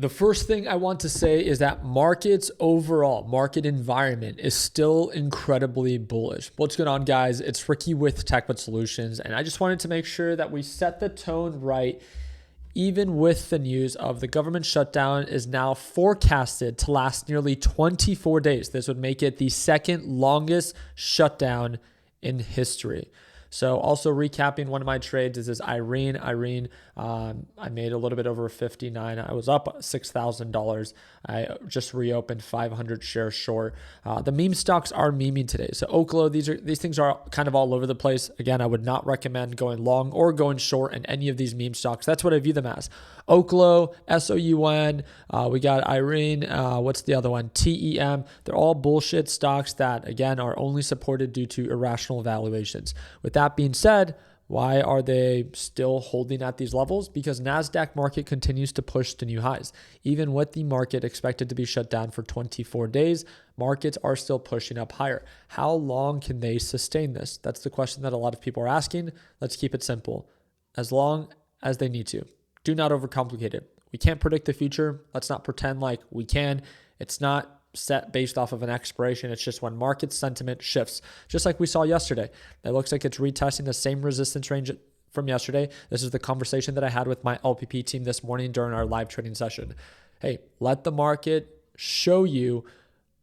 The first thing I want to say is that markets overall, market environment is still incredibly bullish. What's going on, guys? It's Ricky with TechBud Solutions, and I just wanted to make sure that we set the tone right. Even with the news of the government shutdown is now forecasted to last nearly 24 days. This would make it the second longest shutdown in history. So also recapping one of my trades, this is Irene. I made a little bit over 59. I was up $6,000. I just reopened 500 shares short. The meme stocks are memeing today. So Oklo, these things are kind of all over the place. Again, I would not recommend going long or going short in any of these meme stocks. That's what I view them as. Oklo, SOUN, we got Irene, what's the other one? TEM. They're all bullshit stocks that, again, are only supported due to irrational valuations. With that being said, why are they still holding at these levels? Because NASDAQ market continues to push to new highs. Even with the market expected to be shut down for 24 days, markets are still pushing up higher. How long can they sustain this? That's the question that a lot of people are asking. Let's keep it simple. As long as they need to. Do not overcomplicate it. We can't predict the future. Let's not pretend like we can. It's not set based off of an expiration. It's just when market sentiment shifts, just like we saw yesterday. It looks like it's retesting the same resistance range from yesterday. This is the conversation that I had with my LPP team this morning during our live trading session. Hey, let the market show you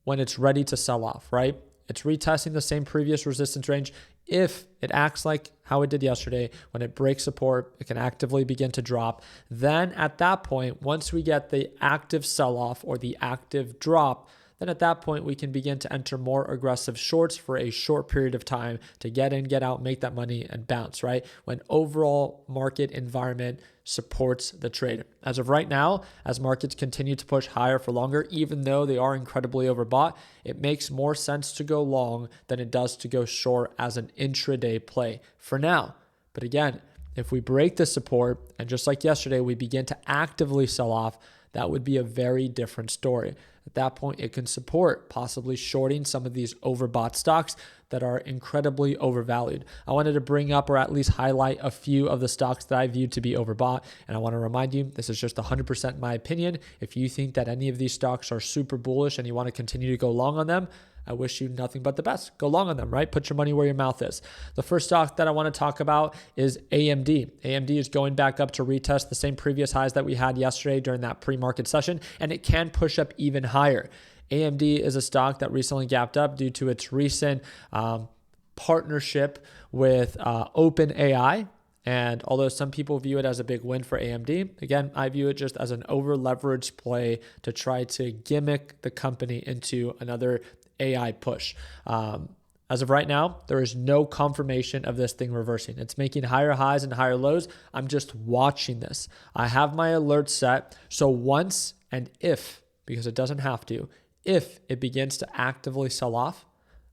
when it's ready to sell off, right? It's retesting the same previous resistance range. If it acts like how it did yesterday, when it breaks support, it can actively begin to drop. Then at that point, once we get the active sell-off or the active drop, then at that point, we can begin to enter more aggressive shorts for a short period of time to get in, get out, make that money and bounce, right? When overall market environment supports the trade. As of right now, as markets continue to push higher for longer, even though they are incredibly overbought, it makes more sense to go long than it does to go short as an intraday play for now. But again, if we break the support and just like yesterday, we begin to actively sell off, that would be a very different story. At that point, it can support possibly shorting some of these overbought stocks that are incredibly overvalued. I wanted to bring up or at least highlight a few of the stocks that I view to be overbought. And I want to remind you, this is just 100% my opinion. If you think that any of these stocks are super bullish and you want to continue to go long on them, I wish you nothing but the best. Go long on them, right? Put your money where your mouth is. The first stock that I want to talk about is AMD. AMD is going back up to retest the same previous highs that we had yesterday during that pre-market session, and it can push up even higher. AMD is a stock that recently gapped up due to its recent partnership with OpenAI. And although some people view it as a big win for AMD, again, I view it just as an over-leveraged play to try to gimmick the company into another AI push. As of right now, there is no confirmation of this thing reversing. It's making higher highs and higher lows. I'm just watching this. I have my alerts set. So once and if, because it doesn't have to, if it begins to actively sell off,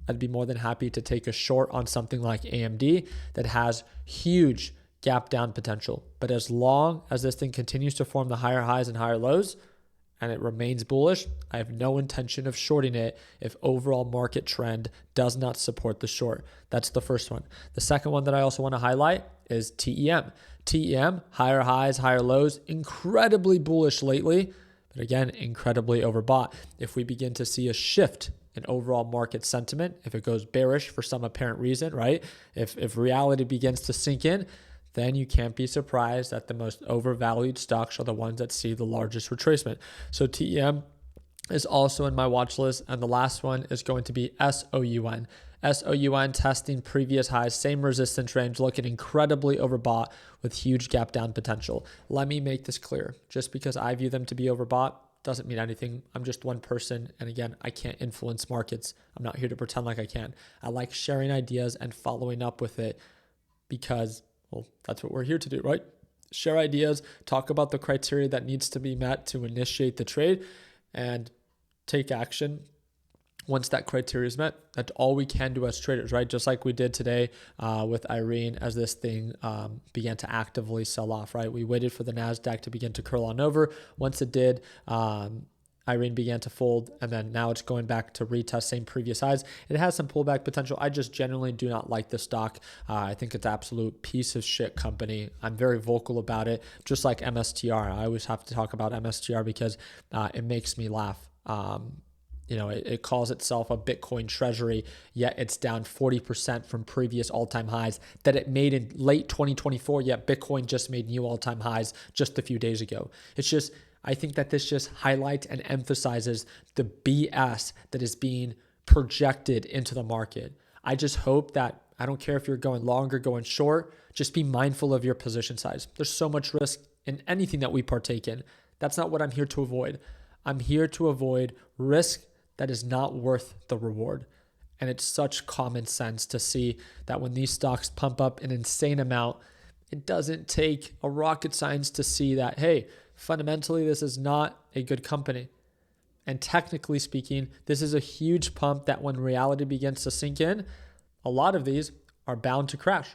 I'd be more than happy to take a short on something like AMD that has huge gap down potential. But as long as this thing continues to form the higher highs and higher lows, and it remains bullish, I have no intention of shorting it if overall market trend does not support the short. That's the first one. The second one that I also want to highlight is TEM. TEM, higher highs, higher lows, incredibly bullish lately, but again, incredibly overbought. If we begin to see a shift in overall market sentiment, if it goes bearish for some apparent reason, right? If reality begins to sink in, then you can't be surprised that the most overvalued stocks are the ones that see the largest retracement. So TEM is also in my watch list. And the last one is going to be SOUN. SOUN testing previous highs, same resistance range, looking incredibly overbought with huge gap down potential. Let me make this clear. Just because I view them to be overbought doesn't mean anything. I'm just one person. And again, I can't influence markets. I'm not here to pretend like I can. I like sharing ideas and following up with it because, well, that's what we're here to do, right? Share ideas, talk about the criteria that needs to be met to initiate the trade, and take action once that criteria is met. That's all we can do as traders, right? Just like we did today with Irene as this thing began to actively sell off, right? We waited for the NASDAQ to begin to curl on over. Once it did, Irene began to fold, and then now it's going back to retest same previous highs. It has some pullback potential. I just generally do not like this stock. I think it's an absolute piece of shit company. I'm very vocal about it, just like MSTR. I always have to talk about MSTR because it makes me laugh. It calls itself a Bitcoin treasury, yet it's down 40% from previous all-time highs that it made in late 2024, yet Bitcoin just made new all-time highs just a few days ago. I think that this just highlights and emphasizes the BS that is being projected into the market. I just hope that, I don't care if you're going long or going short, just be mindful of your position size. There's so much risk in anything that we partake in. That's not what I'm here to avoid. I'm here to avoid risk that is not worth the reward. And it's such common sense to see that when these stocks pump up an insane amount, it doesn't take a rocket science to see that, hey, fundamentally, this is not a good company. And technically speaking, this is a huge pump that when reality begins to sink in, a lot of these are bound to crash.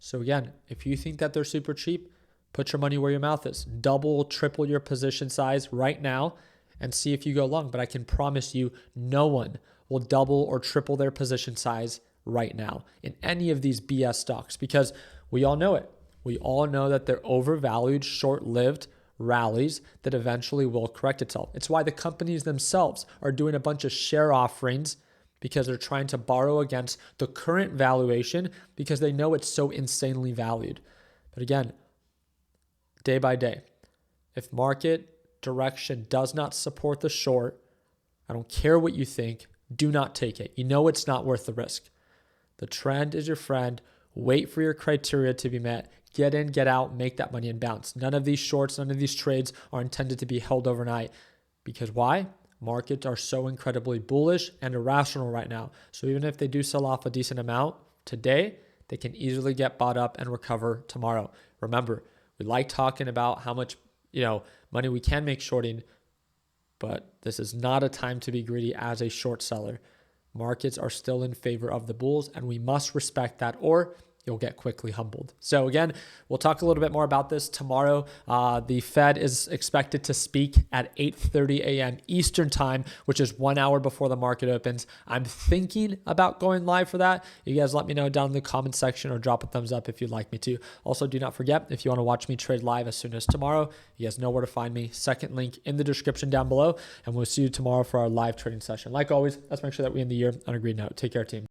So again, if you think that they're super cheap, put your money where your mouth is. Double, triple your position size right now and see if you go long. But I can promise you, no one will double or triple their position size right now in any of these BS stocks because we all know it. We all know that they're overvalued, short-lived rallies that eventually will correct itself. It's why the companies themselves are doing a bunch of share offerings because they're trying to borrow against the current valuation because they know it's so insanely valued. But again, day by day, if market direction does not support the short, I don't care what you think, do not take it. You know it's not worth the risk. The trend is your friend. Wait for your criteria to be met. Get in, get out, make that money and bounce. None of these shorts, none of these trades are intended to be held overnight. Because why? Markets are so incredibly bullish and irrational right now. So even if they do sell off a decent amount today, they can easily get bought up and recover tomorrow. Remember, we like talking about how much money we can make shorting, but this is not a time to be greedy as a short seller. Markets are still in favor of the bulls, and we must respect that, or you'll get quickly humbled. So again, we'll talk a little bit more about this tomorrow. The Fed is expected to speak at 8:30 a.m. Eastern time, which is 1 hour before the market opens. I'm thinking about going live for that. You guys let me know down in the comment section or drop a thumbs up if you'd like me to. Also, do not forget, if you want to watch me trade live as soon as tomorrow, you guys know where to find me. Second link in the description down below, and we'll see you tomorrow for our live trading session. Like always, let's make sure that we end the year on a green note. Take care, team.